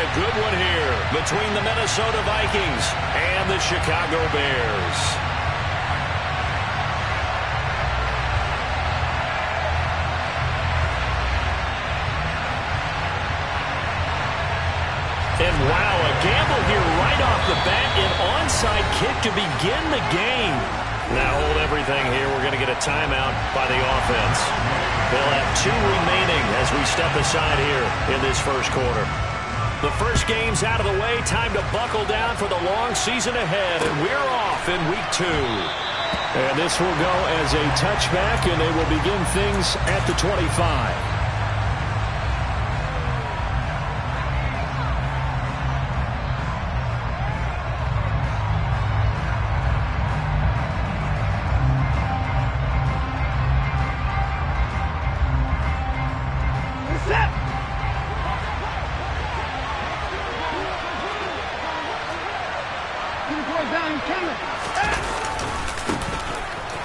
a good one here between the Minnesota Vikings and the Chicago Bears. And wow, a gamble here right off the bat. An onside kick to begin the game. Now hold everything here. We're going to get a timeout by the offense. They'll have 2 remaining as we step aside here in this first quarter. The first game's out of the way. Time to buckle down for the long season ahead. And we're off in week 2. And this will go as a touchback, and they will begin things at the 25.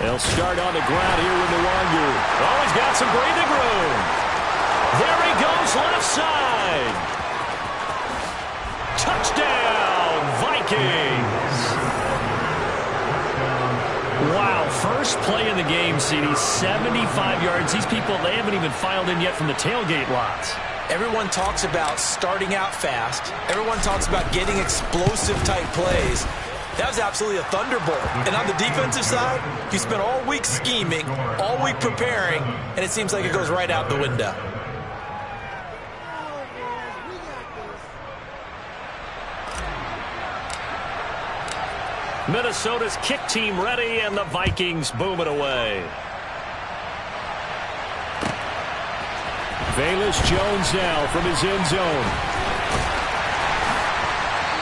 They'll start on the ground here with Nwangu. Oh, he's got some breathing room. There he goes, left side. Touchdown, Vikings. Wow, first play in the game, CD, 75 yards. These people, they haven't even filed in yet from the tailgate lots. Everyone talks about starting out fast. Everyone talks about getting explosive-type plays. That was absolutely a thunderbolt. And on the defensive side, you spent all week scheming, all week preparing, and it seems like it goes right out the window. Minnesota's kick team ready, and the Vikings boom it away. Velus Jones now from his end zone.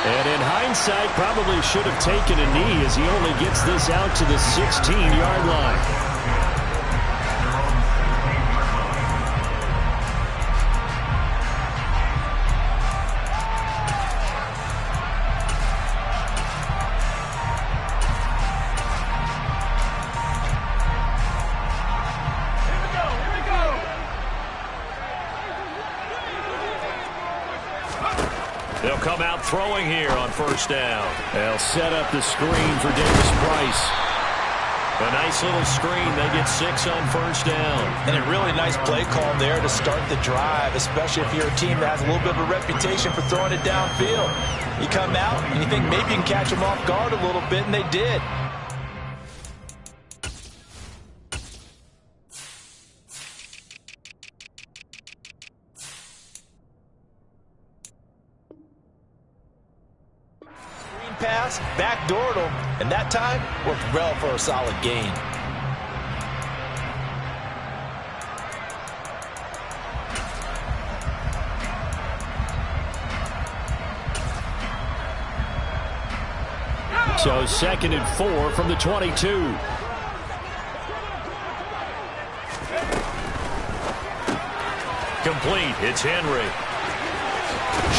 And in hindsight, probably should have taken a knee as he only gets this out to the 16-yard line. They'll come out throwing here on first down. They'll set up the screen for Davis Price. A nice little screen. They get 6 on first down. And a really nice play call there to start the drive, especially if you're a team that has a little bit of a reputation for throwing it downfield. You come out and you think maybe you can catch them off guard a little bit, and they did. Pass, backdoored him, and that time worked well for a solid gain. So 2nd and 4 from the 22. Complete. It's Henry.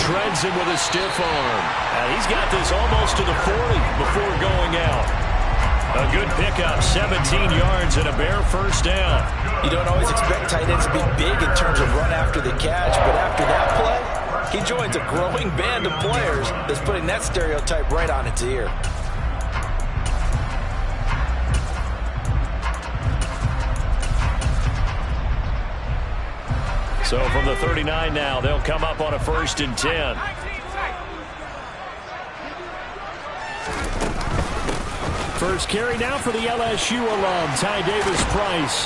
Shreds him with a stiff arm. And he's got this almost to the 40 before going out. A good pickup, 17 yards and a Bear first down. You don't always expect tight ends to be big in terms of run after the catch, but after that play, he joins a growing band of players that's putting that stereotype right on its ear. So from the 39 now, they'll come up on a 1st and 10. First carry now for the LSU alum, Ty Davis Price.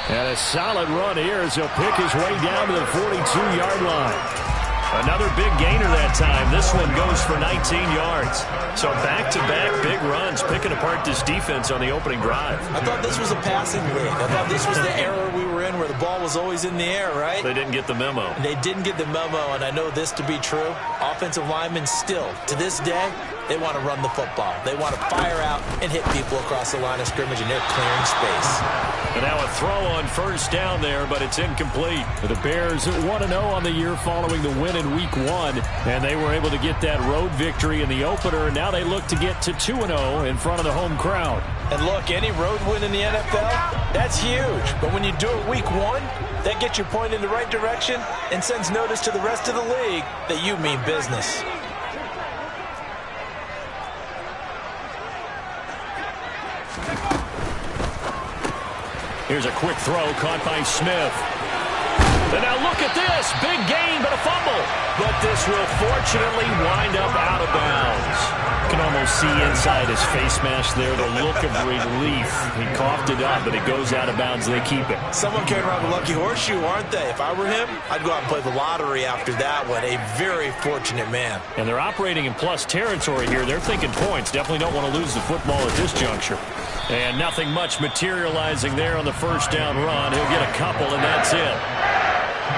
And a solid run here as he'll pick his way down to the 42-yard line. Another big gainer that time. This one goes for 19 yards. So back-to-back big runs, picking apart this defense on the opening drive. I thought this was a passing league. I thought this was the era we were in where the ball was always in the air, right? They didn't get the memo. They didn't get the memo, and I know this to be true. Offensive linemen still, to this day, they want to run the football. They want to fire out and hit people across the line of scrimmage, and they're clearing space. And now a throw on first down there, but it's incomplete. The Bears at 1-0 on the year following the win in Week 1, and they were able to get that road victory in the opener, and now they look to get to 2-0 in front of the home crowd. And look, any road win in the NFL, That's huge, but when you do it week 1, that gets your point in the right direction and sends notice to the rest of the league that you mean business. Here's a quick throw caught by Smith. And now look at this. Big gain, but a fumble. But this will fortunately wind up out of bounds. You can almost see inside his face mask there the look of relief. He coughed it up, but it goes out of bounds. They keep it. Someone came around the lucky horseshoe, aren't they? If I were him, I'd go out and play the lottery after that one. A very fortunate man. And they're operating in plus territory here. They're thinking points. Definitely don't want to lose the football at this juncture. And nothing much materializing there on the first down run. He'll get a couple, and that's it.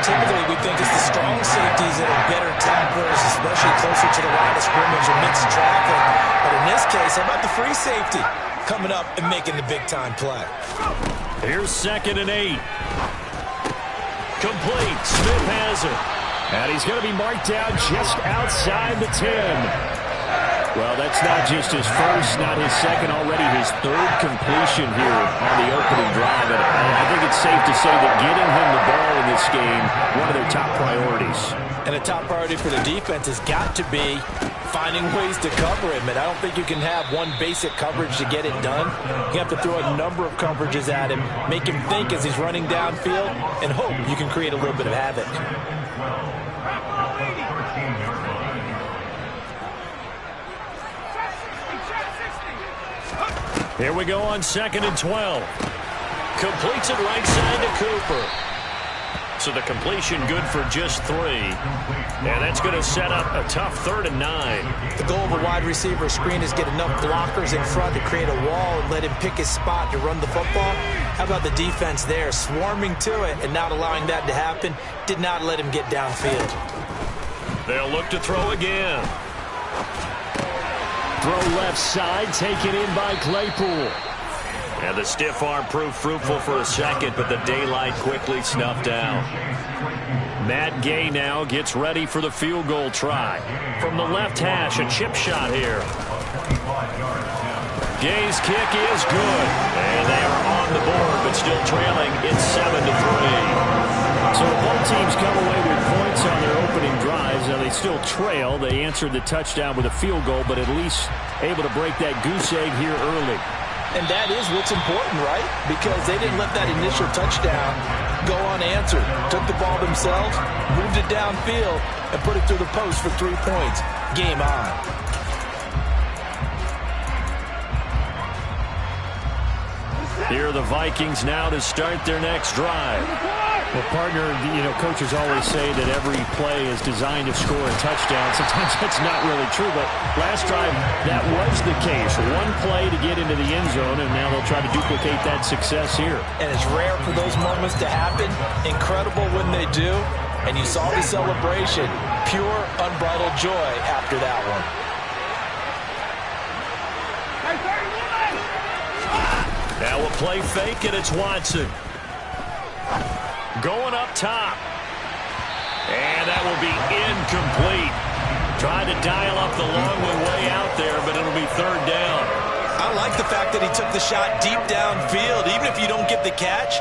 Typically, we think it's the strong safeties that are better tacklers, especially closer to the line of scrimmage or mixed traffic. But in this case, how about the free safety coming up and making the big-time play? Here's 2nd and 8. Complete. Smith has it. And he's going to be marked down just outside the 10. Well, that's not just his first, not his second, already his 3rd completion here on the opening drive. And I think it's safe to say that getting him the ball in this game, one of their top priorities. And a top priority for the defense has got to be finding ways to cover him. And I don't think you can have one basic coverage to get it done. You have to throw a number of coverages at him, make him think as he's running downfield, and hope you can create a little bit of havoc. Here we go on 2nd and 12. Completes it right side to Cooper. So the completion good for just 3. And that's going to set up a tough 3rd and 9. The goal of a wide receiver screen is get enough blockers in front to create a wall and let him pick his spot to run the football. How about the defense there, swarming to it and not allowing that to happen? Did not let him get downfield. They'll look to throw again. Throw left side, taken in by Claypool. And the stiff arm proved fruitful for a second, but the daylight quickly snuffed out. Matt Gay now gets ready for the field goal try. From the left hash, a chip shot here. Gay's kick is good. And they are on the board, but still trailing. It's 7-3. So both teams come away with points on their opening drives. Now they still trail. They answered the touchdown with a field goal, but at least able to break that goose egg here early. And that is what's important, right? Because they didn't let that initial touchdown go unanswered. Took the ball themselves, moved it downfield, and put it through the post for 3 points. Game on. Here are the Vikings now to start their next drive. Well, partner, coaches always say that every play is designed to score a touchdown. Sometimes that's not really true, but last drive, that was the case. One play to get into the end zone, and now they'll try to duplicate that success here. And it's rare for those moments to happen. Incredible when they do. And you saw the celebration. Pure, unbridled joy after that one. Now a play fake, and it's Watson. Going up top. And that will be incomplete. Trying to dial up the long way out there, but it'll be 3rd down. I like the fact that he took the shot deep downfield. Even if you don't get the catch,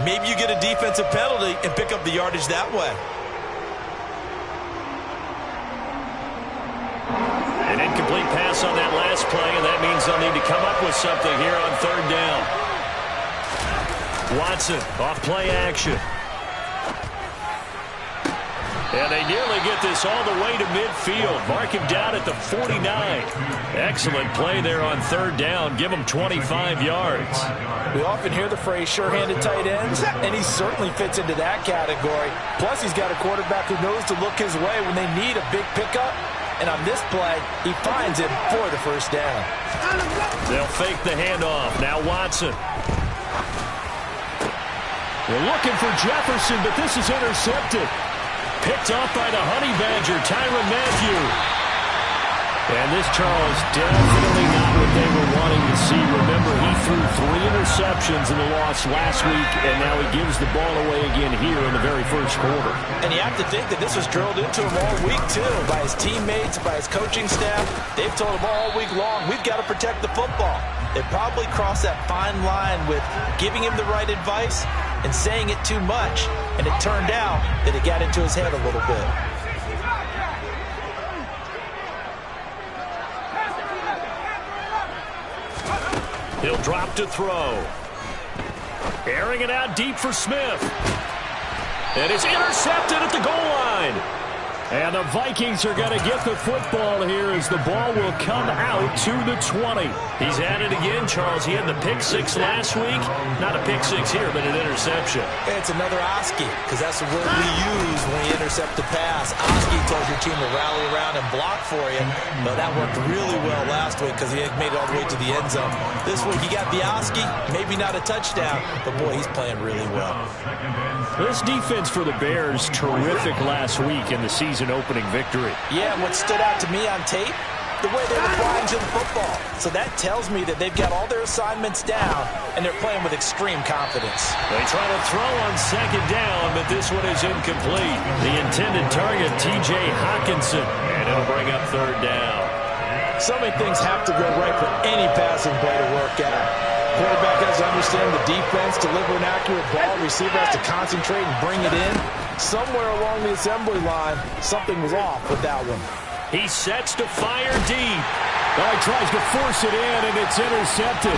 maybe you get a defensive penalty and pick up the yardage that way. An incomplete pass on that last play, and that means they'll need to come up with something here on 3rd down. Watson off play action. And they nearly get this all the way to midfield. Mark him down at the 49. Excellent play there on 3rd down. Give him 25 yards. We often hear the phrase sure-handed tight ends, and he certainly fits into that category. Plus, he's got a quarterback who knows to look his way when they need a big pickup. And on this play, he finds him for the 1st down. They'll fake the handoff. Now Watson. They're looking for Jefferson, but this is intercepted. Picked off by the Honey Badger, Tyrann Mathieu. And this, Charles, definitely not what they were wanting to see. Remember, he threw 3 interceptions in the loss last week, and now he gives the ball away again here in the very first quarter. And you have to think that this was drilled into him all week, too, by his teammates, by his coaching staff. They've told him all week long, we've got to protect the football. They probably crossed that fine line with giving him the right advice and saying it too much, and it turned out that it got into his head a little bit. He'll drop to throw. Airing it out deep for Smith. And it's intercepted at the goal line. And the Vikings are going to get the football here as the ball will come out to the 20. He's at it again, Charles. He had the pick six last week. Not a pick six here, but an interception. It's another Oski, because that's the word we use when you intercept the pass. Oski told your team to rally around and block for you. But that worked really well last week because he made it all the way to the end zone. This week he got the Oski, maybe not a touchdown, but boy, he's playing really well. This defense for the Bears, terrific last week in the season opening victory. Yeah, and what stood out to me on tape, the way they were flying to the football. So that tells me that they've got all their assignments down, and they're playing with extreme confidence. They try to throw on second down, but this one is incomplete. The intended target, T.J. Hawkinson, and it'll bring up third down. So many things have to go right for any passing play to work out. Quarterback has to understand the defense, deliver an accurate ball. Receiver has to concentrate and bring it in. Somewhere along the assembly line, something was off with that one. He sets to fire deep. Oh, he tries to force it in, and it's intercepted.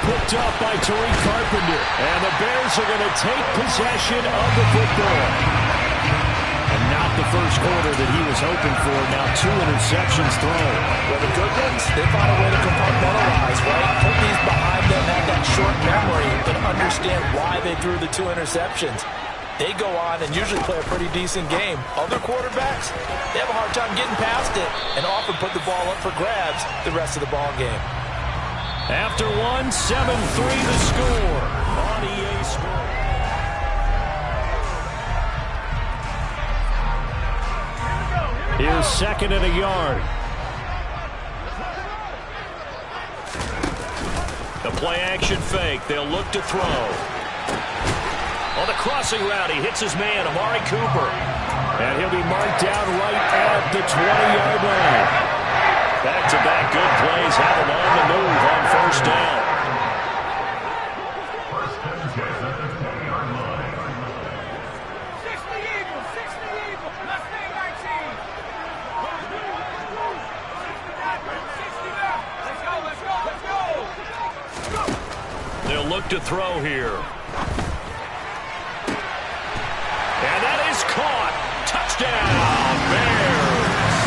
Picked up by Tariq Carpenter. And the Bears are going to take possession of the football. And not the first quarter that he was hoping for. Now 2 interceptions thrown. Well, the good ones, they find a way to compartmentalize, right? Put these behind them, have that short memory, and understand why they threw the 2 interceptions. They go on and usually play a pretty decent game. Other quarterbacks, they have a hard time getting past it and often put the ball up for grabs the rest of the ball game. After 1, 7-3 the score on EA Sports. Here's second and a yard. The play action fake. They'll look to throw. On the crossing route, he hits his man, Amari Cooper. And he'll be marked down right at the 20-yard line. Back-to-back good plays have him on the move on first down. They'll look to throw here. And that is caught. Touchdown, Bears.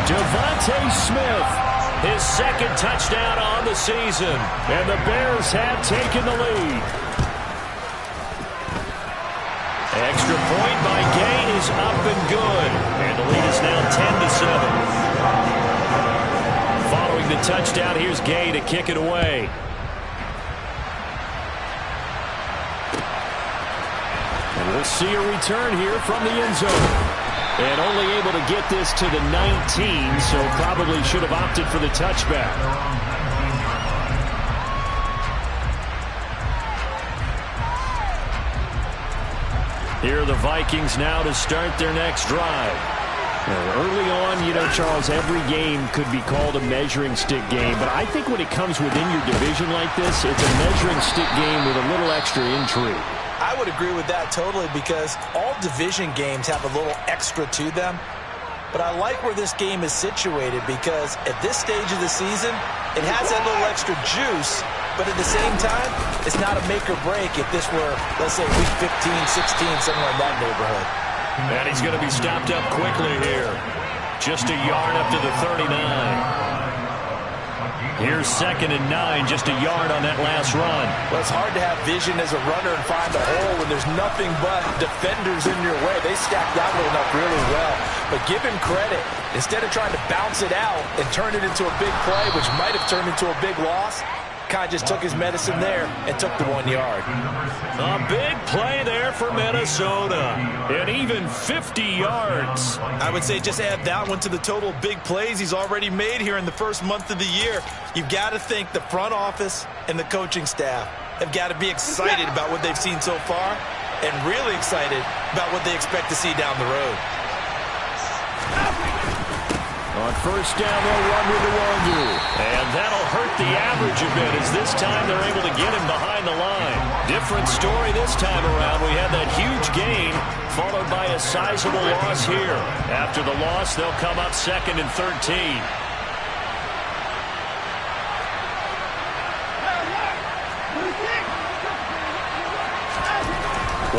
Devontae Smith, his second touchdown on the season. And the Bears have taken the lead. Extra point by Gay is up and good. And the lead is now 10-7. Following the touchdown, here's Gay to kick it away. We'll see a return here from the end zone. And only able to get this to the 19, so probably should have opted for the touchback. Here are the Vikings now to start their next drive. Early on, you know, Charles, every game could be called a measuring stick game. But I think when it comes within your division like this, it's a measuring stick game with a little extra intrigue. I would agree with that totally because all division games have a little extra to them. But I like where this game is situated because at this stage of the season, it has that little extra juice. But at the same time, it's not a make or break if this were, let's say, week 15, 16, somewhere in that neighborhood. And he's going to be stopped up quickly here. Just a yard up to the 39. Here's second and 9, just a yard on that last run. Well, it's hard to have vision as a runner and find a hole when there's nothing but defenders in your way. They stacked that one up really well. But give him credit. Instead of trying to bounce it out and turn it into a big play, which might have turned into a big loss, kind of just took his medicine there and took the 1 yard. A big play there for Minnesota. And even 50 yards. I would say just add that one to the total big plays he's already made here in the first month of the year. You've got to think the front office and the coaching staff have got to be excited about what they've seen so far and really excited about what they expect to see down the road. On first down, they'll run with the Wandu. And that'll hurt the average a bit as this time they're able to get him behind the line. Different story this time around. We had that huge gain followed by a sizable loss here. After the loss, they'll come up 2nd and 13.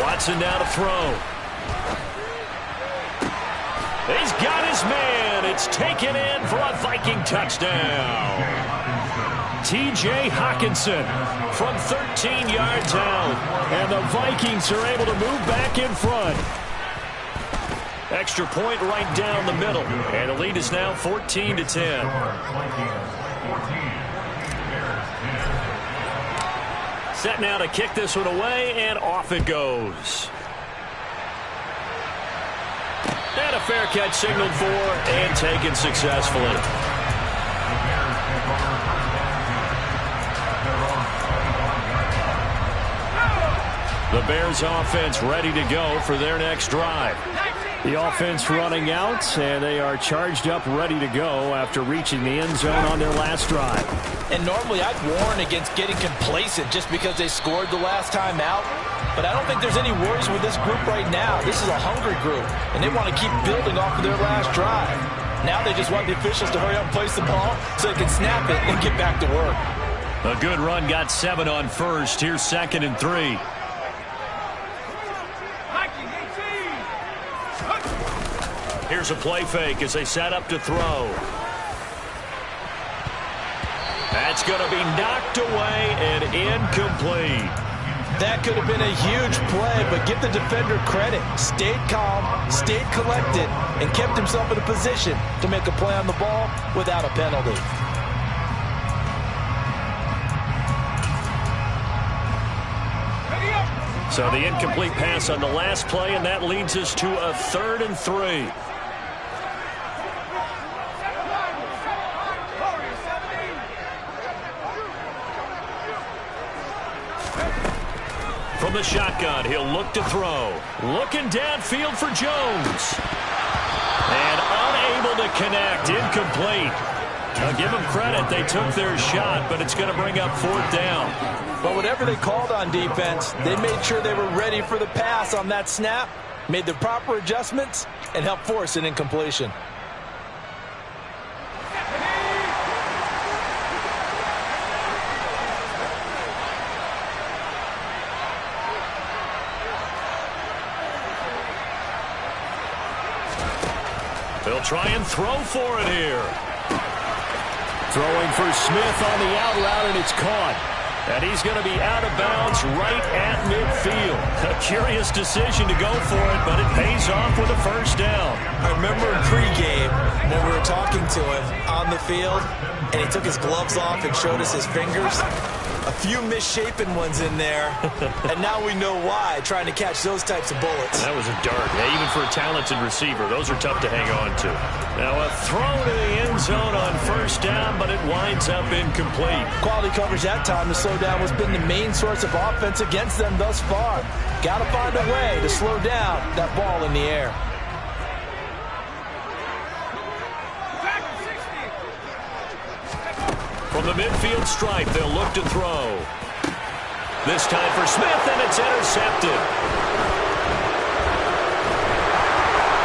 Watson now to throw. He's got his man. It's taken in for a Viking touchdown. T.J. Hawkinson from 13 yards out. And the Vikings are able to move back in front. Extra point right down the middle. And the lead is now 14-10. Set now to kick this one away, and off it goes. And a fair catch signaled for and taken successfully. The Bears offense ready to go for their next drive. The offense running out, and they are charged up, ready to go after reaching the end zone on their last drive. And normally I'd warn against getting complacent just because they scored the last time out. But I don't think there's any worries with this group right now. This is a hungry group, and they want to keep building off of their last drive. Now they just want the officials to hurry up and place the ball so they can snap it and get back to work. A good run got 7 on first. Here's 2nd and 3. Here's a play fake as they set up to throw. That's going to be knocked away and incomplete. That could have been a huge play, but give the defender credit. Stayed calm, stayed collected, and kept himself in a position to make a play on the ball without a penalty. So the incomplete pass on the last play, and that leads us to a 3rd and 3. From the shotgun, he'll look to throw. Looking downfield for Jones. And unable to connect. Incomplete. I'll give them credit. They took their shot, but it's going to bring up 4th down. But whatever they called on defense, they made sure they were ready for the pass on that snap, made the proper adjustments, and helped force an incompletion. They'll try and throw for it here. Throwing for Smith on the out route, and it's caught. And he's going to be out of bounds right at midfield. A curious decision to go for it, but it pays off with a 1st down. I remember in pregame when we were talking to him on the field, and he took his gloves off and showed us his fingers. A few misshapen ones in there, and now we know why, trying to catch those types of bullets. That was a dart. Yeah, even for a talented receiver, those are tough to hang on to. Now a throw to the end zone on 1st down, but it winds up incomplete. Quality coverage that time to slow down has been the main source of offense against them thus far. Got to find a way to slow down that ball in the air. From the midfield stripe, they'll look to throw. This time for Smith, and it's intercepted.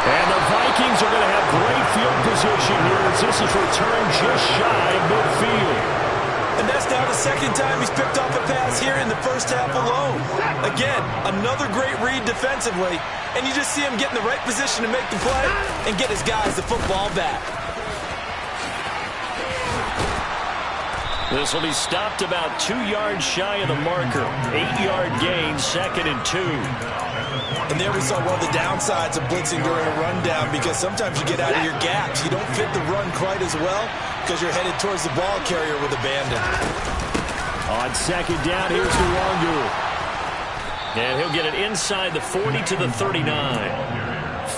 And the Vikings are going to have great field position here as this is returned just shy of midfield. And that's now the 2nd time he's picked off a pass here in the first half alone. Again, another great read defensively, and you just see him get in the right position to make the play and get his guys the football back. This will be stopped about 2 yards shy of the marker. 8-yard gain, 2nd and 2. And there we saw one of the downsides of blitzing during a rundown, because sometimes you get out of your gaps. You don't fit the run quite as well because you're headed towards the ball carrier with abandon. On 2nd down, here's Nwangu. And he'll get it inside the 40 to the 39.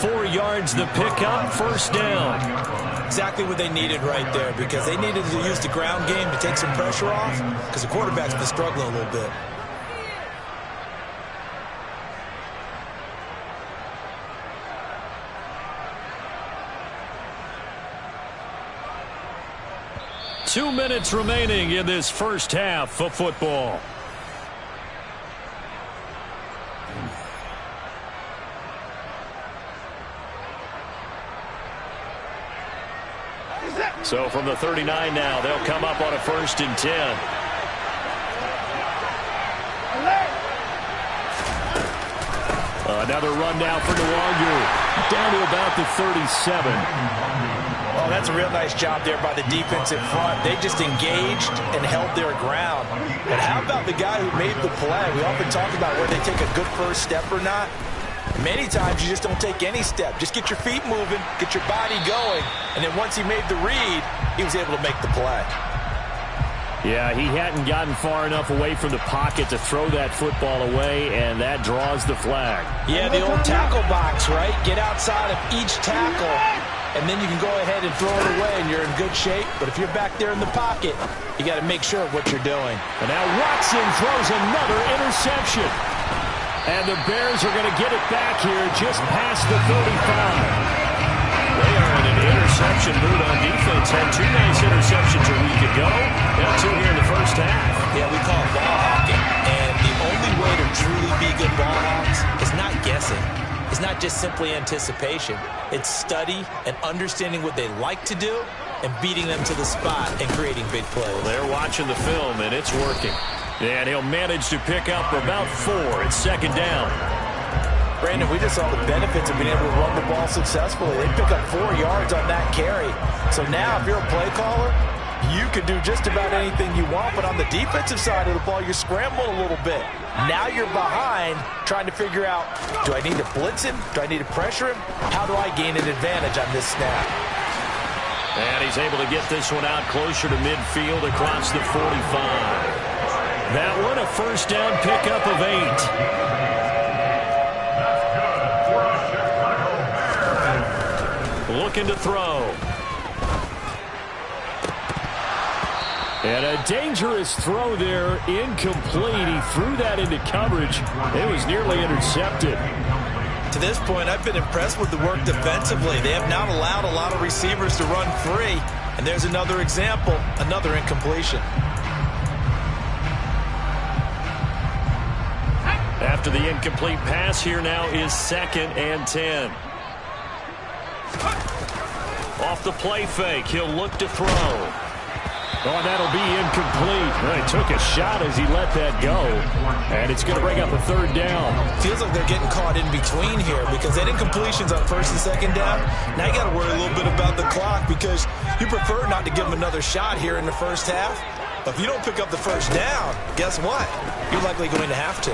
4 yards the pickup, 1st down. Exactly what they needed right there, because they needed to use the ground game to take some pressure off, because the quarterback's been struggling a little bit. 2 minutes remaining in this first half of football. So from the 39 now, they'll come up on a 1st and 10. Another run now for Nwangu. Down to about the 37. Oh, that's a real nice job there by the defense in front. They just engaged and held their ground. But how about the guy who made the play? We often talk about where they take a good first step or not. Many times you just don't take any step. Just get your feet moving, get your body going, and then once he made the read, he was able to make the play. Yeah, he hadn't gotten far enough away from the pocket to throw that football away, and that draws the flag. Yeah, the old tackle box, right? Get outside of each tackle, and then you can go ahead and throw it away, and you're in good shape. But if you're back there in the pocket, you got to make sure of what you're doing. And now Watson throws another interception. And the Bears are going to get it back here just past the 35. They are in an interception mood on defense. Had 2 nice interceptions a week ago. Now 2 here in the first half. Yeah, we call it ball hawking. And the only way to truly be good ball hawks is not guessing. It's not just simply anticipation. It's study and understanding what they like to do and beating them to the spot and creating big plays. They're watching the film, and it's working. And he'll manage to pick up about 4. It's 2nd down. Brandon, we just saw the benefits of being able to run the ball successfully. They pick up 4 yards on that carry. So now if you're a play caller, you can do just about anything you want. But on the defensive side of the ball, you're scrambling a little bit. Now you're behind trying to figure out, do I need to blitz him? Do I need to pressure him? How do I gain an advantage on this snap? And he's able to get this one out closer to midfield across the 45. That one a 1st down pickup of 8. Looking to throw. And a dangerous throw there, incomplete. He threw that into coverage. It was nearly intercepted. To this point, I've been impressed with the work defensively. They have not allowed a lot of receivers to run free. And there's another example, another incompletion. After the incomplete pass, here now is 2nd and 10. Off the play fake, he'll look to throw. Oh, that'll be incomplete. Well, he took a shot as he let that go. And it's going to bring up a 3rd down. Feels like they're getting caught in between here because that incompletion's on 1st and 2nd down. Now you got to worry a little bit about the clock because you prefer not to give them another shot here in the first half. But if you don't pick up the 1st down, guess what? You're likely going to have to.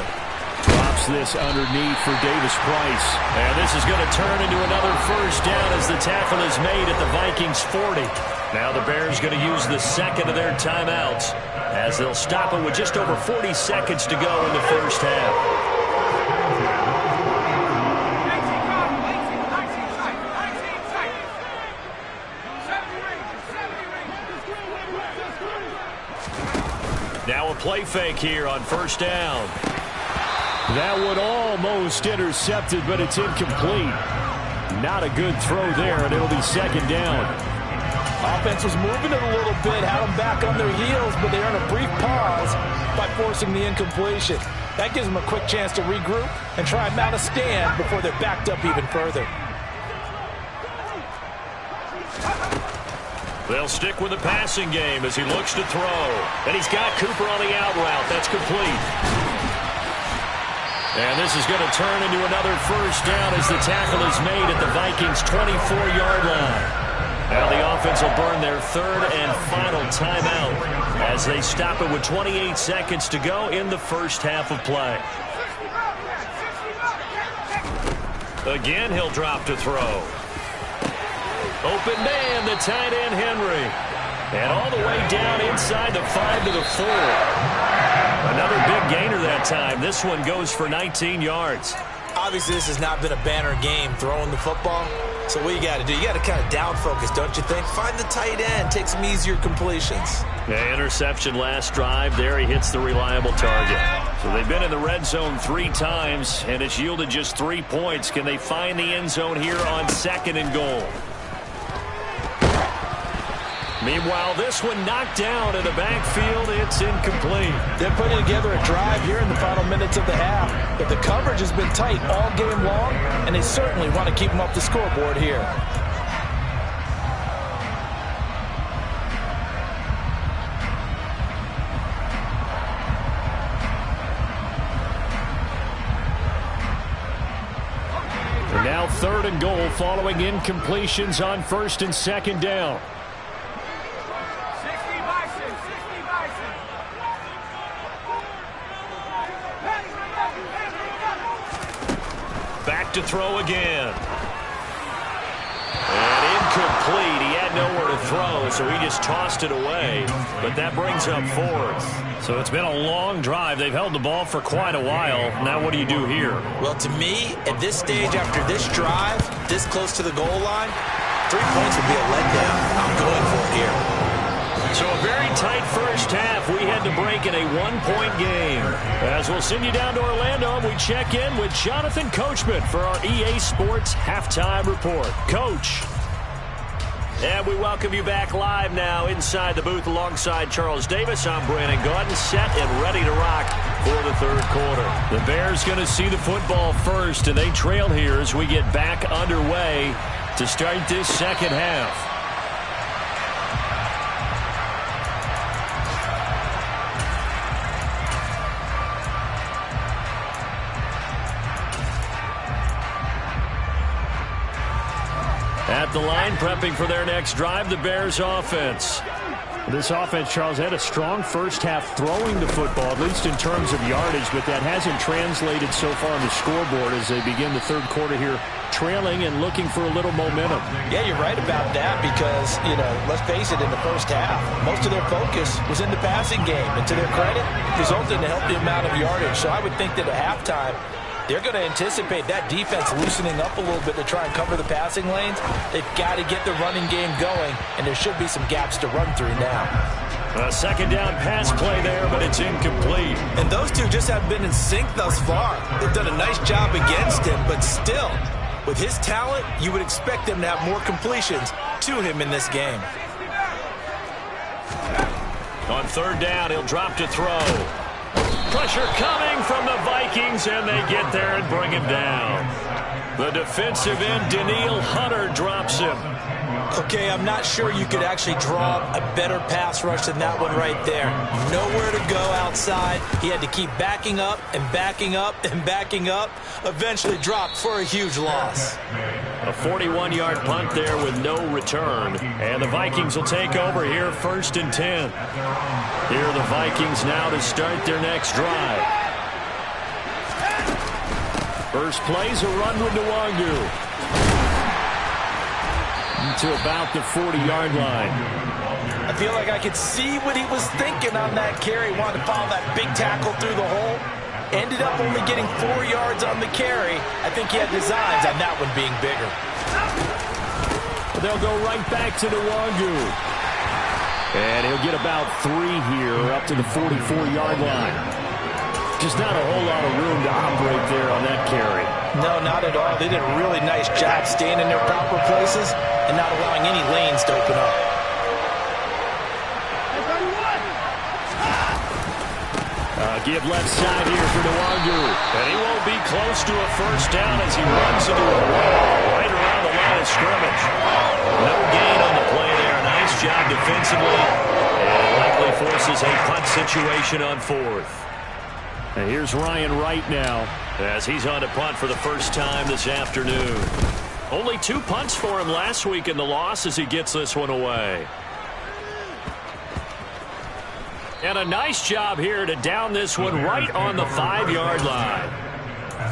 Drops this underneath for Davis Price. And this is going to turn into another 1st down as the tackle is made at the Vikings 40. Now the Bears going to use the 2nd of their timeouts as they'll stop it with just over 40 seconds to go in the first half. Now a play fake here on 1st down. That one almost intercepted, but it's incomplete. Not a good throw there, and it'll be 2nd down. Offense was moving it a little bit, had them back on their heels, but they earned a brief pause by forcing the incompletion. That gives them a quick chance to regroup and try and mount a stand before they're backed up even further. They'll stick with the passing game as he looks to throw. And he's got Cooper on the out route. That's complete. And this is going to turn into another 1st down as the tackle is made at the Vikings' 24-yard line. Now the offense will burn their 3rd and final timeout as they stop it with 28 seconds to go in the first half of play. Again, he'll drop to throw. Open man, the tight end Henry. And all the way down inside the 5 to the 4. Another big gainer that time. This one goes for 19 yards. Obviously, this has not been a banner game throwing the football. So what you got to do, you got to kind of down focus, don't you think? Find the tight end, take some easier completions. Yeah, interception last drive. There he hits the reliable target. So they've been in the red zone 3 times, and it's yielded just 3 points. Can they find the end zone here on 2nd and goal? Meanwhile, this one knocked down in the backfield. It's incomplete. They're putting together a drive here in the final minutes of the half, but the coverage has been tight all game long, and they certainly want to keep them off the scoreboard here. And now 3rd and goal following incompletions on 1st and 2nd down. Back to throw again. And incomplete. He had nowhere to throw, so he just tossed it away. But that brings up 4th. So it's been a long drive. They've held the ball for quite a while. Now what do you do here? Well, to me, at this stage, after this drive, this close to the goal line, 3 points would be a letdown. I'm going for it here. So a very tight first half. We had to break in a 1-point game. As we'll send you down to Orlando, we check in with Jonathan Coachman for our EA Sports Halftime Report. Coach. And we welcome you back live now inside the booth alongside Charles Davis. I'm Brandon Gaudin, set and ready to rock for the 3rd quarter. The Bears going to see the football first, and they trail here as we get back underway to start this 2nd half. At the line, prepping for their next drive, the Bears offense. This offense, Charles, had a strong first half throwing the football, at least in terms of yardage, but that hasn't translated so far on the scoreboard as they begin the 3rd quarter here, trailing and looking for a little momentum. Yeah, you're right about that because, let's face it, in the first half, most of their focus was in the passing game. And to their credit, resulted in a healthy amount of yardage. So I would think that at halftime, they're going to anticipate that defense loosening up a little bit to try and cover the passing lanes. They've got to get the running game going, and there should be some gaps to run through now. A 2nd down pass play there, but it's incomplete. And those two just haven't been in sync thus far. They've done a nice job against him, but still, with his talent, you would expect them to have more completions to him in this game. On 3rd down, he'll drop to throw. Pressure coming from the Vikings, and they get there and bring him down. The defensive end, Danielle Hunter, drops him. Okay, I'm not sure you could actually draw a better pass rush than that one right there. Nowhere to go outside. He had to keep backing up and backing up and backing up. Eventually dropped for a huge loss. A 41-yard punt there with no return. And the Vikings will take over here 1st and 10. Here are the Vikings now to start their next drive. First play's a run with Nwangu. To about the 40-yard line. I feel like I could see what he was thinking on that carry. Wanted to follow that big tackle through the hole. Ended up only getting 4 yards on the carry. I think he had designs on that one being bigger. They'll go right back to Nwangu. And he'll get about 3 here up to the 44-yard line. Just not a whole lot of room to operate there on that carry. No, not at all. They did a really nice job staying in their proper places and not allowing any lanes to open up. Give left side here for Nwangu. And he won't be close to a first down as he runs into a wall right around the line of scrimmage. No gain on the play there. Nice job defensively. And it likely forces a punt situation on 4th. And here's Ryan Wright now as he's on to punt for the first time this afternoon. Only 2 punts for him last week in the loss as he gets this one away. And a nice job here to down this one right on the 5-yard line.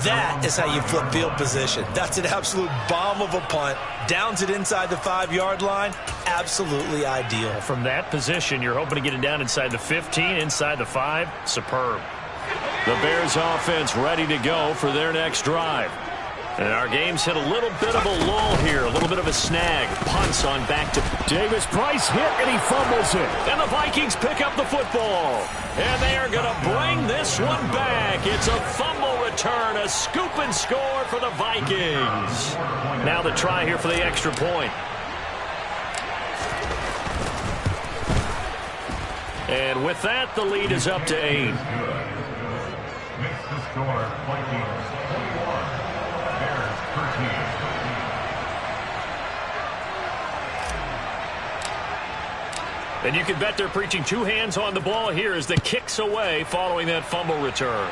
That is how you flip field position. That's an absolute bomb of a punt. Downs it inside the 5-yard line. Absolutely ideal. From that position, you're hoping to get it down inside the 15, inside the 5. Superb. The Bears offense ready to go for their next drive. And our game's hit a little bit of a lull here, a little bit of a snag. Punts on back to Davis. Price hit, and he fumbles it. And the Vikings pick up the football. And they are going to bring this one back. It's a fumble return, a scoop and score for the Vikings. Now the try here for the extra point. And with that, the lead is up to 8. Makes the score Vikings 21, Bears 13. And you can bet they're preaching two hands on the ball here as the kick's away following that fumble return.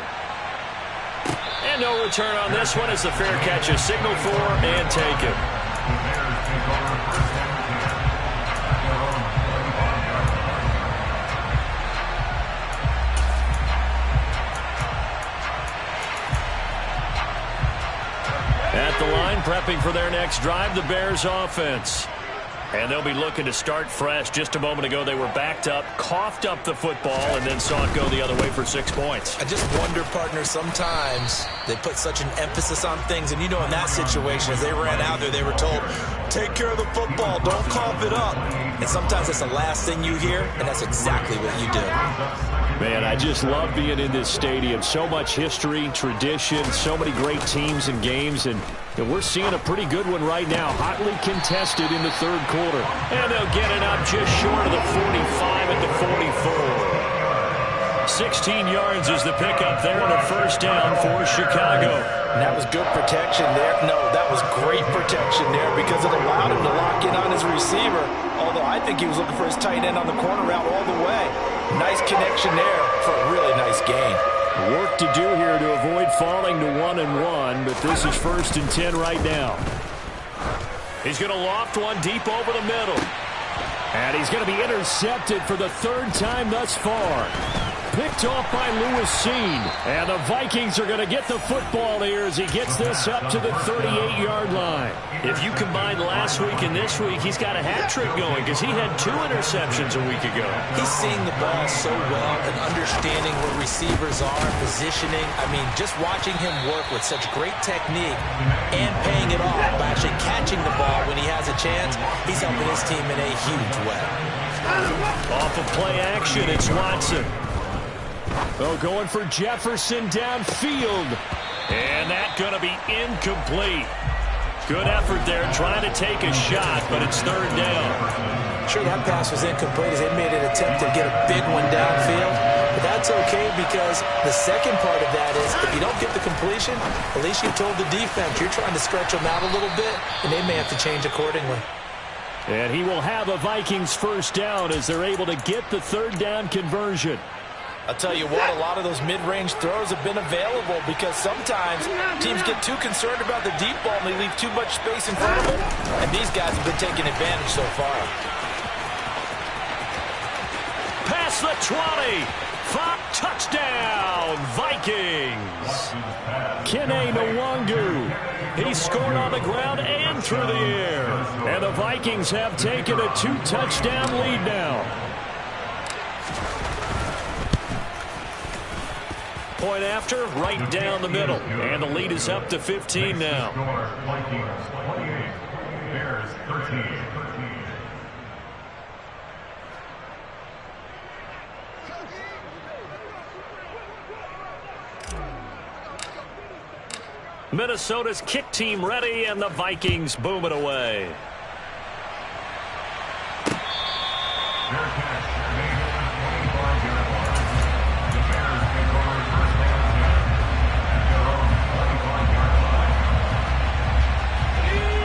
And no return on this one as the fair catch is signaled for and taken. At the line, prepping for their next drive, the Bears offense. And they'll be looking to start fresh. Just a moment ago, they were backed up, coughed up the football, and then saw it go the other way for 6 points. I just wonder, partner, sometimes they put such an emphasis on things. And, you know, in that situation, as they ran out there, they were told, take care of the football, don't cough it up. And sometimes that's the last thing you hear, and that's exactly what you do. Man, I just love being in this stadium. So much history, tradition, so many great teams and games, and we're seeing a pretty good one right now. Hotly contested in the third quarter. And they'll get it up just short of the 45 at the 44. 16 yards is the pickup there and a first down for Chicago. And that was good protection there. No, that was great protection there because it allowed him to lock in on his receiver, although I think he was looking for his tight end on the corner route all the way. Nice connection there for a really nice gain. Work to do here to avoid falling to 1-1, but this is 1st and 10 right now. He's going to loft one deep over the middle. And he's going to be intercepted for the 3rd time thus far. Picked off by Lewis Seen. And the Vikings are going to get the football here as he gets this up to the 38-yard line. If you combine last week and this week, he's got a hat trick going because he had 2 interceptions a week ago. He's seeing the ball so well and understanding where receivers are, positioning. I mean, just watching him work with such great technique and paying it off by actually catching the ball when he has a chance, he's helping his team in a huge way. Off of play action, it's Watson. Oh, going for Jefferson downfield. And that's going to be incomplete. Good effort there trying to take a shot, but it's 3rd down. Sure, that pass was incomplete as they made an attempt to get a big one downfield. But that's okay because the second part of that is if you don't get the completion, at least you told the defense you're trying to stretch them out a little bit, and they may have to change accordingly. And he will have a Vikings first down as they're able to get the 3rd down conversion. I'll tell you what, a lot of those mid-range throws have been available because sometimes teams get too concerned about the deep ball and they leave too much space in front of them, and these guys have been taking advantage so far. Past the 20. Touchdown, Vikings. Kene Nwangu. He scored on the ground and through the air. And the Vikings have taken a 2-touchdown lead now. Point after, right down the middle. And the lead is up to 15 now. Vikings 28, Bears 13. Minnesota's kick team ready, and the Vikings boom it away.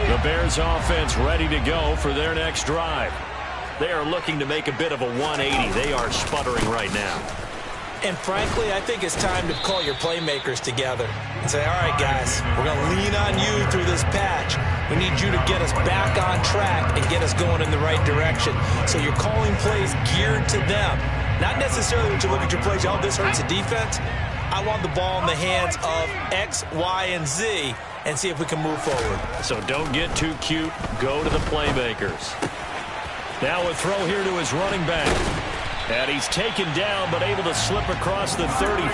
The Bears offense ready to go for their next drive. They are looking to make a bit of a 180. They are sputtering right now. And frankly, I think it's time to call your playmakers together and say, all right, guys, we're going to lean on you through this patch. We need you to get us back on track and get us going in the right direction. So you're calling plays geared to them. Not necessarily when you look at your plays, oh, this hurts the defense. I want the ball in the hands of X, Y, and Z and see if we can move forward. So don't get too cute. Go to the playmakers. Now a throw here to his running back. And he's taken down, but able to slip across the 35.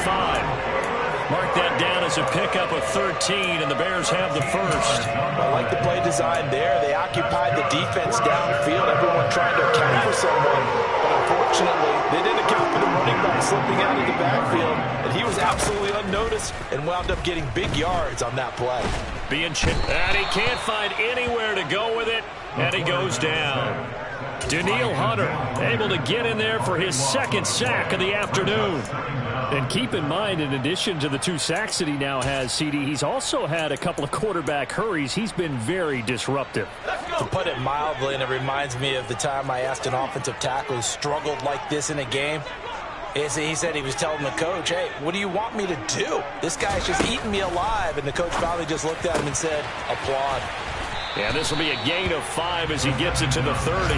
Mark that down as a pickup of 13, and the Bears have the first. I like the play design there. They occupied the defense downfield, everyone trying to account for someone. But unfortunately, they didn't account for the running back slipping out of the backfield, and he was absolutely unnoticed and wound up getting big yards on that play. And he can't find anywhere to go with it, and he goes down. Danielle Hunter able to get in there for his second sack of the afternoon. And keep in mind, in addition to the 2 sacks that he now has, CD, he's also had a couple of quarterback hurries. He's been very disruptive. To put it mildly, and it reminds me of the time I asked an offensive tackle who struggled like this in a game. He said he was telling the coach, hey, what do you want me to do? This guy's just eating me alive. And the coach finally just looked at him and said, applaud. Yeah, this will be a gain of 5 as he gets it to the 30.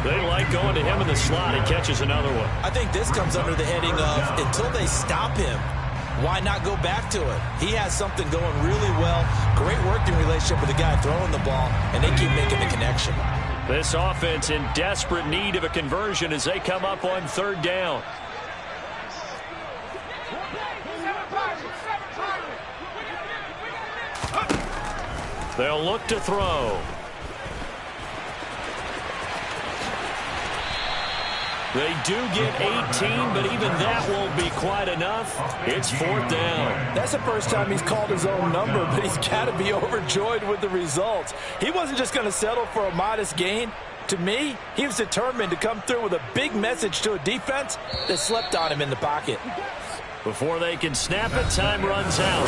They like going to him in the slot. He catches another one. I think this comes under the heading of until they stop him, why not go back to it? He has something going really well. Great working relationship with the guy throwing the ball, and they keep making the connection. This offense in desperate need of a conversion as they come up on 3rd down. They'll look to throw. They do get 18, but even that won't be quite enough. It's 4th down. That's the first time he's called his own number, but he's got to be overjoyed with the results. He wasn't just going to settle for a modest gain. To me, he was determined to come through with a big message to a defense that slept on him in the pocket. Before they can snap it, time runs out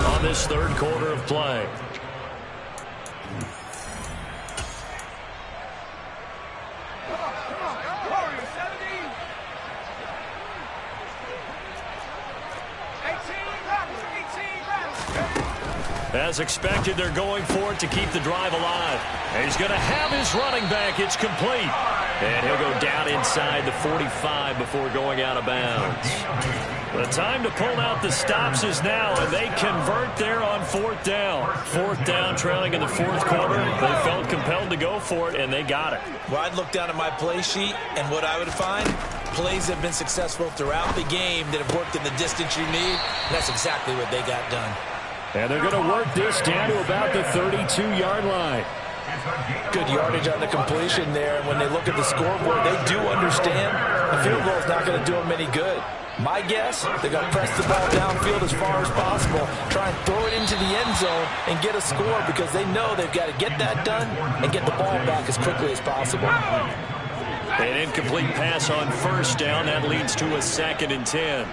on this 3rd quarter of play. As expected, they're going for it to keep the drive alive. And he's going to have his running back. It's complete. And he'll go down inside the 45 before going out of bounds. The time to pull out the stops is now, and they convert there on 4th down. 4th down, trailing in the 4th quarter. They felt compelled to go for it, and they got it. Well, I'd look down at my play sheet, and what I would find, plays have been successful throughout the game that have worked in the distance you need. And that's exactly what they got done. And they're going to work this down to about the 32-yard line. Good yardage on the completion there. And when they look at the scoreboard, they do understand the field goal is not going to do them any good. My guess, they're going to press the ball downfield as far as possible, try and throw it into the end zone and get a score because they know they've got to get that done and get the ball back as quickly as possible. An incomplete pass on 1st down. That leads to a 2nd and 10.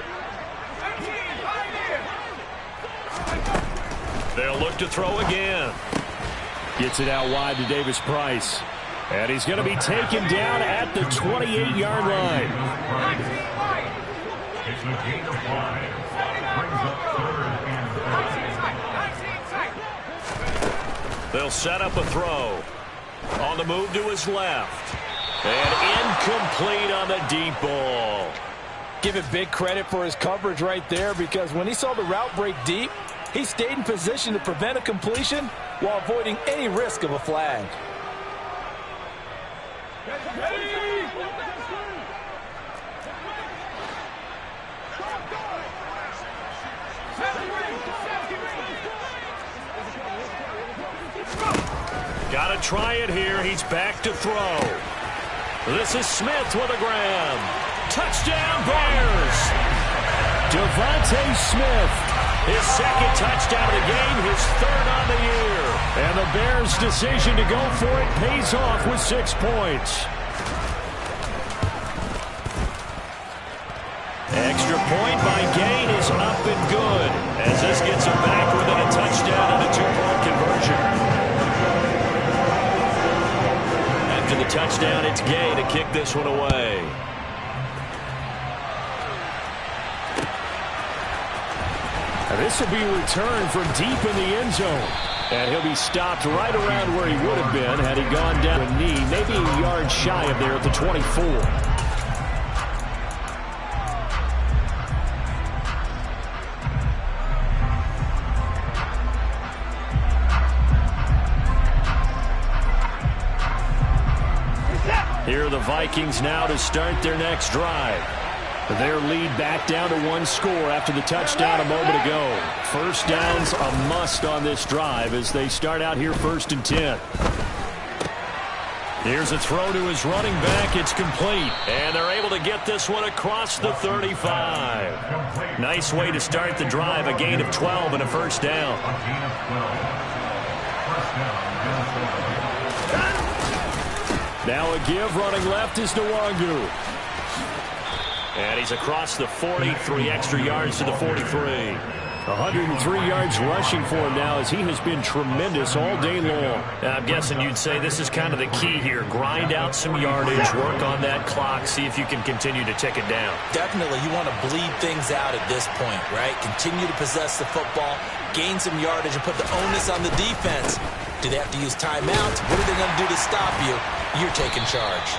They'll look to throw again. Gets it out wide to Davis Price. And he's going to be taken down at the 28-yard line. It's a gain of 5. Brings up 3rd and 5. They'll set up a throw. On the move to his left. And incomplete on the deep ball. Give it big credit for his coverage right there because when he saw the route break deep, he stayed in position to prevent a completion while avoiding any risk of a flag. Got to try it here. He's back to throw. This is Smith with a grab. Touchdown Bears. Devontae Smith. His 2nd touchdown of the game, his 3rd on the year. And the Bears' decision to go for it pays off with 6 points. Extra point by Gain is up and good as this gets him back within a touchdown and a 2-point conversion. After the touchdown, it's Gain to kick this one away. This will be returned from deep in the end zone. And he'll be stopped right around where he would have been had he gone down a knee, maybe a yard shy of there at the 24. Here are the Vikings now to start their next drive. Their lead back down to 1 score after the touchdown a moment ago. 1st down's a must on this drive as they start out here 1st and 10. Here's a throw to his running back. It's complete. And they're able to get this one across the 35. Nice way to start the drive. A gain of 12 and a 1st down. A gain of 12. 1st down, Minnesota. Now a give, running left is Nwangu. And he's across the 40, 3 extra yards to the 43. 103 yards rushing for him now as he has been tremendous all day long. I'm guessing you'd say this is kind of the key here. Grind out some yardage, work on that clock, see if you can continue to tick it down. Definitely, you want to bleed things out at this point, right? Continue to possess the football, gain some yardage, and put the onus on the defense. Do they have to use timeouts? What are they going to do to stop you? You're taking charge.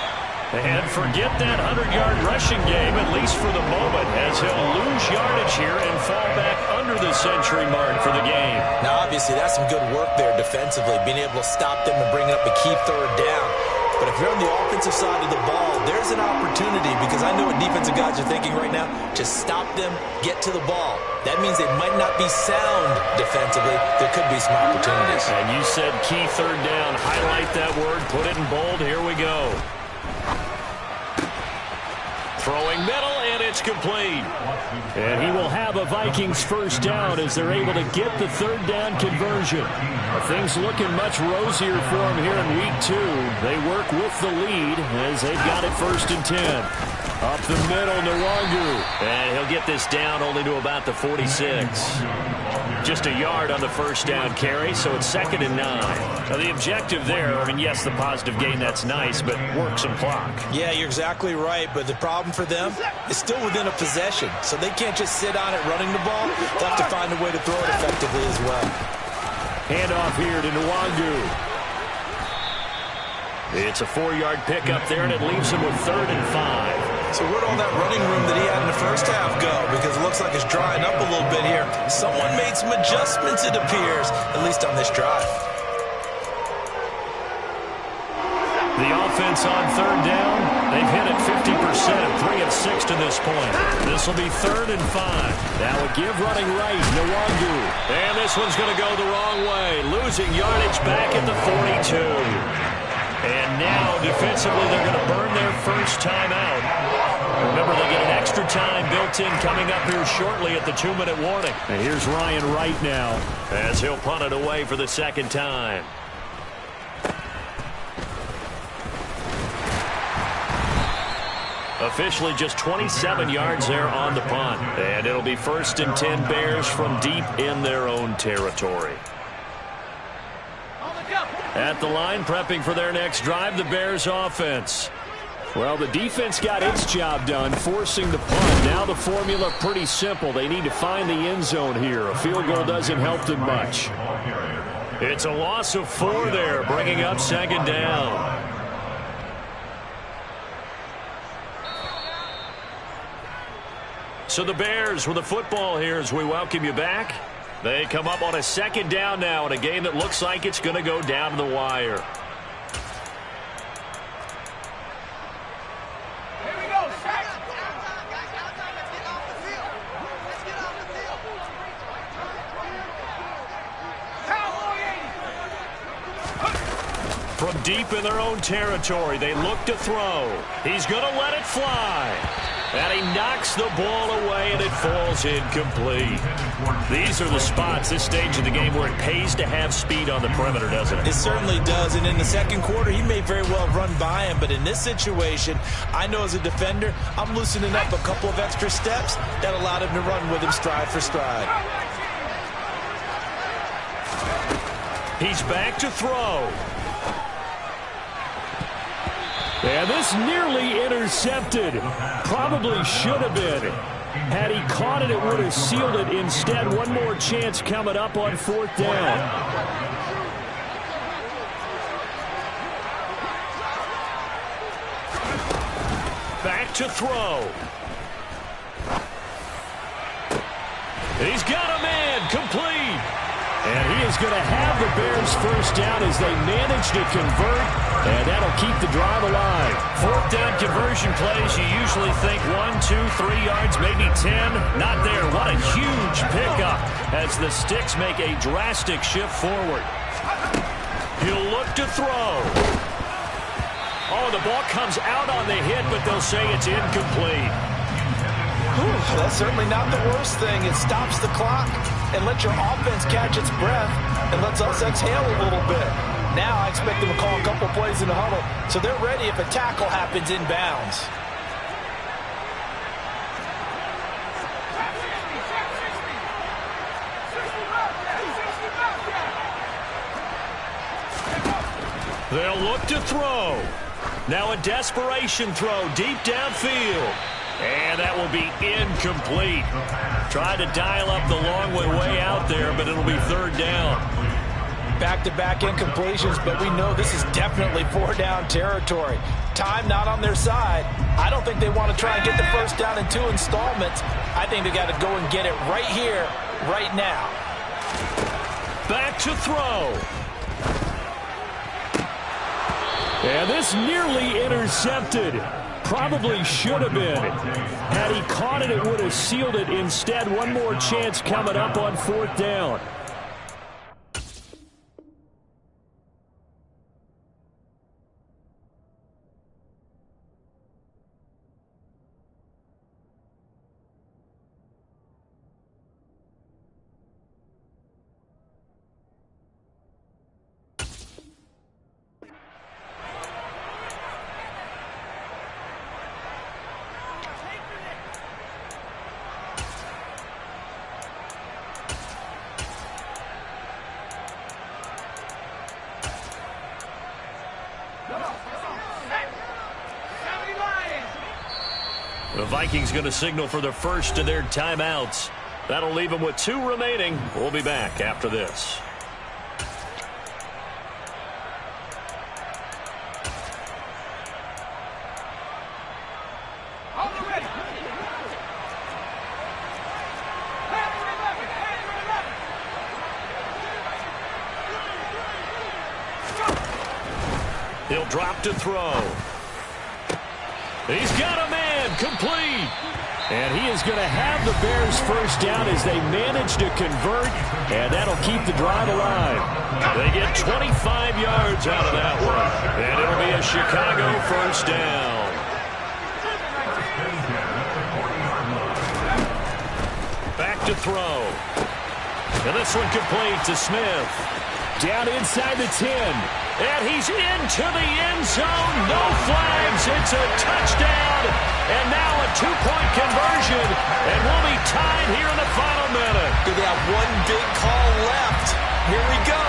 And forget that 100-yard rushing game, at least for the moment, as he'll lose yardage here and fall back under the century mark for the game. Now, obviously, that's some good work there defensively, being able to stop them and bring up a key third down. But if you're on the offensive side of the ball, there's an opportunity, because I know what defensive guys are thinking right now. Just stop them, get to the ball. That means they might not be sound defensively. There could be some opportunities. And you said key third down. Highlight that word, put it in bold. Here we go. Throwing middle, and it's complete. And he will have a Vikings first down as they're able to get the third down conversion. Things looking much rosier for him here in week 2. They work with the lead as they've got it 1st and 10. Up the middle, Nwangu. And he'll get this down only to about the 46. Just a yard on the first down carry, so it's 2nd and 9. Now the objective there, I mean, yes, the positive gain, that's nice, but work some clock. Yeah, you're exactly right, but the problem for them is still within a possession, so they can't just sit on it running the ball. They'll have to find a way to throw it effectively as well. Handoff here to Nwangu. It's a 4-yard pickup there, and it leaves him with 3rd and 5. So where'd all that running room that he had in the first half go? Because it looks like it's drying up a little bit here. Someone made some adjustments, it appears, at least on this drive. The offense on 3rd down, they've hit it 50% at 3 of 6 to this point. This will be 3rd and 5. Now a give running right, Nwangu. And this one's going to go the wrong way, losing yardage back at the 42. And now, defensively, they're going to burn their first time out. Remember, they get an extra time built in coming up here shortly at the 2-minute warning. And here's Ryan right now as he'll punt it away for the 2nd time. Officially just 27 yards there on the punt. And it'll be 1st and 10 Bears from deep in their own territory. At the line, prepping for their next drive, the Bears offense. Well, the defense got its job done, forcing the punt. Now the formula pretty simple. They need to find the end zone here. A field goal doesn't help them much. It's a loss of 4 there, bringing up 2nd down. So the Bears with the football here as we welcome you back. They come up on a 2nd down now in a game that looks like it's going to go down to the wire. Here we go. From deep in their own territory, they look to throw. He's going to let it fly. And he knocks the ball away, and it falls incomplete. These are the spots, this stage of the game, where it pays to have speed on the perimeter, doesn't it? It certainly does, and in the 2nd quarter, he may very well run by him, but in this situation, I know as a defender, I'm loosening up a couple of extra steps that allowed him to run with him stride for stride. He's back to throw. And this nearly intercepted. Probably should have been. Had he caught it, it would have sealed it. Instead, one more chance coming up on 4th down. Back to throw. He's got a man, complete. And he is going to have the Bears first down as they manage to convert, and that'll keep the drive alive. 4th down conversion plays, you usually think 1, 2, 3 yards, maybe 10. Not there. What a huge pickup as the Sticks make a drastic shift forward. He'll look to throw. Oh, the ball comes out on the hit, but they'll say it's incomplete. That's certainly not the worst thing. It stops the clock and lets your offense catch its breath and lets us exhale a little bit. Now I expect them to call a couple plays in the huddle, so they're ready if a tackle happens inbounds. They'll look to throw. Now a desperation throw deep downfield. And that will be incomplete. Tried to dial up the long way out there, but it'll be third down. Back-to-back incompletions, but we know this is definitely four-down territory. Time not on their side. I don't think they want to try and get the first down in 2 installments. I think they got to go and get it right here, right now. Back to throw. And this nearly intercepted. Probably should have been. Had he caught it, it would have sealed it. Instead, one more chance coming up on fourth down. The Vikings going to signal for the first of their timeouts. That'll leave them with 2 remaining. We'll be back after this. He'll drop to throw. He's got a man, complete. And he is going to have the Bears first down as they manage to convert, and that'll keep the drive alive. They get 25 yards out of that one, and it'll be a Chicago first down. Back to throw. And this one complete to Smith. Down inside the 10. And he's into the end zone. No flags. It's a touchdown. And now a 2-point conversion. And we'll be tied here in the final minute. They have one big call left. Here we go.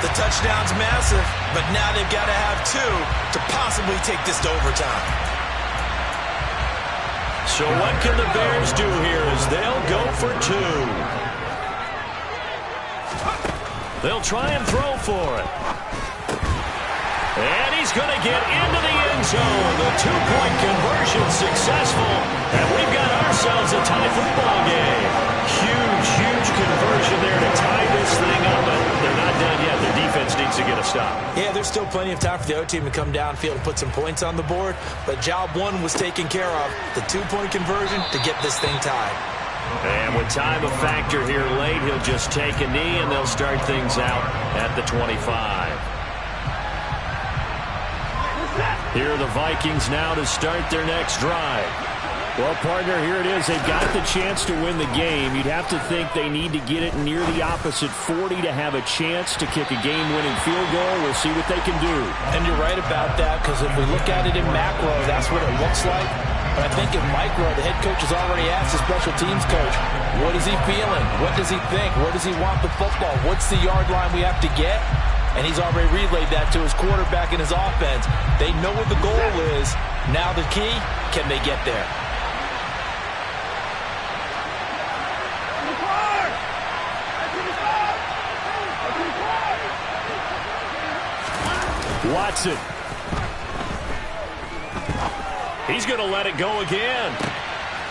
The touchdown's massive, but now they've got to have 2 to possibly take this to overtime. So what can the Bears do here as they'll go for 2? They'll try and throw for it. And he's going to get into the end zone. The 2-point conversion successful. And we've got ourselves a tie football game. Huge conversion there to tie this thing up. But they're not done yet. Their defense needs to get a stop. Yeah, there's still plenty of time for the other team to come downfield and put some points on the board. But job 1 was taken care of. The 2-point conversion to get this thing tied. And with time a factor here late, he'll just take a knee and they'll start things out at the 25. Here are the Vikings now to start their next drive. Well, partner, here it is. They've got the chance to win the game. You'd have to think they need to get it near the opposite 40 to have a chance to kick a game-winning field goal. We'll see what they can do. And you're right about that, because if we look at it in macro, that's what it looks like. But I think in micro, the head coach has already asked the special teams coach, what is he feeling? What does he think? Where does he want the football? What's the yard line we have to get? And he's already relayed that to his quarterback and his offense. They know what the goal is. Now the key, can they get there? Watson. He's going to let it go again.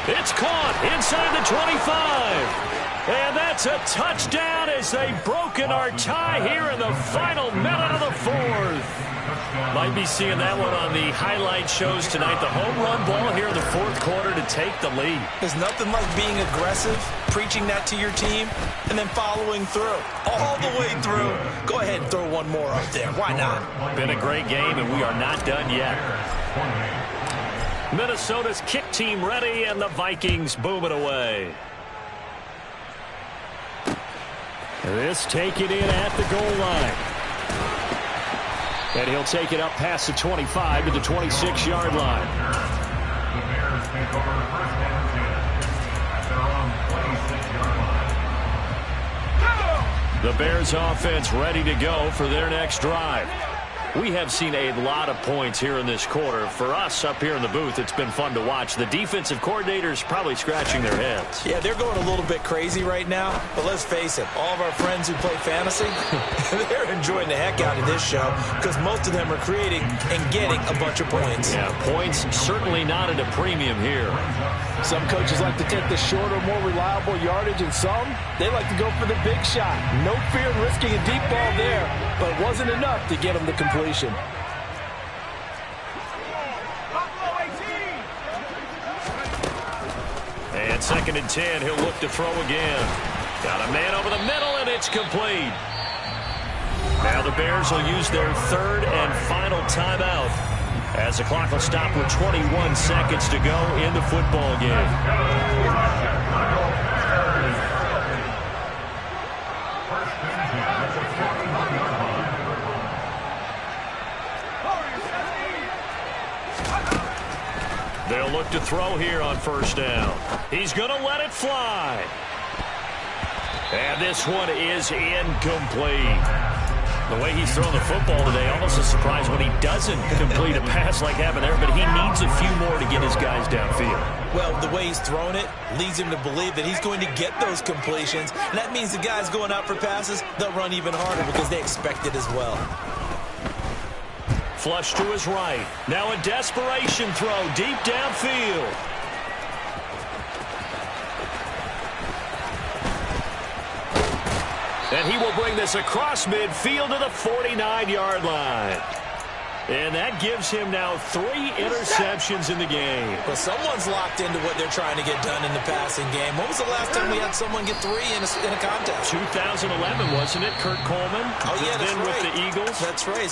It's caught inside the 25. And that's a touchdown as they've broken our tie here in the final minute of the 4th. Might be seeing that one on the highlight shows tonight. The home run ball here in the 4th quarter to take the lead. There's nothing like being aggressive, preaching that to your team, and then following through. All the way through. Go ahead and throw one more up there. Why not? Been a great game, and we are not done yet. Minnesota's kick team ready, and the Vikings boom it away. This taken in at the goal line. And he'll take it up past the 25 to the 26-yard line. The Bears take over first and 10 at their own 26-yard line. The Bears offense ready to go for their next drive. We have seen a lot of points here in this quarter. For us up here in the booth, it's been fun to watch. The defensive coordinators probably scratching their heads. Yeah, they're going a little bit crazy right now. But let's face it, all of our friends who play fantasy, they're enjoying the heck out of this show because most of them are creating and getting a bunch of points. Yeah, points certainly not at a premium here. Some coaches like to take the shorter, more reliable yardage, and some, they like to go for the big shot. No fear in risking a deep ball there, but it wasn't enough to get them the completion. And 2nd and 10, he'll look to throw again. Got a man over the middle, and it's complete. Now the Bears will use their 3rd and final timeout, as the clock will stop with 21 seconds to go in the football game. They'll look to throw here on 1st down. He's going to let it fly. And this one is incomplete. The way he's thrown the football today, almost a surprise when he doesn't complete a pass like happened there, but he needs a few more to get his guys downfield. Well, the way he's thrown it leads him to believe that he's going to get those completions. And that means the guys going out for passes, they'll run even harder because they expect it as well. Flush to his right. Now a desperation throw deep downfield. And he will bring this across midfield to the 49-yard line. And that gives him now 3 interceptions in the game. Well, someone's locked into what they're trying to get done in the passing game. When was the last time we had someone get 3 in a contest? 2011, wasn't it? Kurt Coleman. Oh, yeah, that's then right. with the Eagles. That's right.